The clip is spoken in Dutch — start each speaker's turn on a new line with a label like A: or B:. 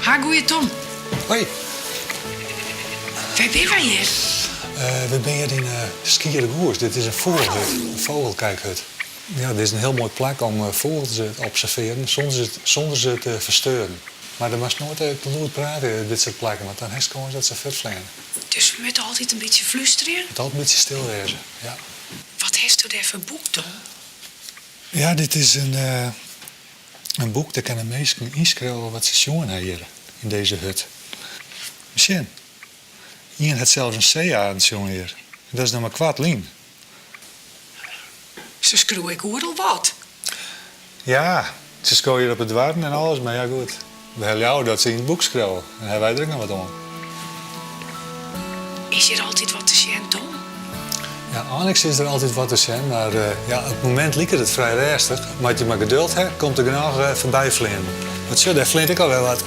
A: Ha, goeie Tom.
B: Hoi,
A: Waar ben wij hier?
B: we zijn hier in Skierdergoers. Dit is een vogelhut, een vogelkijkhut. Ja, dit is een heel mooi plek om vogels te observeren zonder ze te verstoren. Maar er was nooit te luid praten, dit soort plekken, want dan is het gewoon dat ze vervliegen.
A: Dus we moeten altijd een beetje flusteren.
B: Het moet altijd een beetje stil wezen, ja.
A: Wat heeft u daar voor boek, Tom?
B: Ja, dit is een boek, daar kan de mensen inschrijven wat ze jongen hier in deze hut. Misschien. Ian had zelfs een CA aan het jongen hier. Dat is nog maar kwart lien.
A: Ze schreeuwen ik hoor al wat.
B: Ja, ze schooien op het warm en alles, maar ja goed. We hebben jou dat ze in het boek schrijven. En hebben wij er ook nog wat om.
A: Is hier altijd wat te zien, Tom?
B: Ja, Onyx is er altijd wat te zijn, maar ja, op het moment lijkt het vrij rustig. Maar als je maar geduld hebt, komt er genoeg voorbij vliegen. Wat zo, daar vliegt ik al wel wat.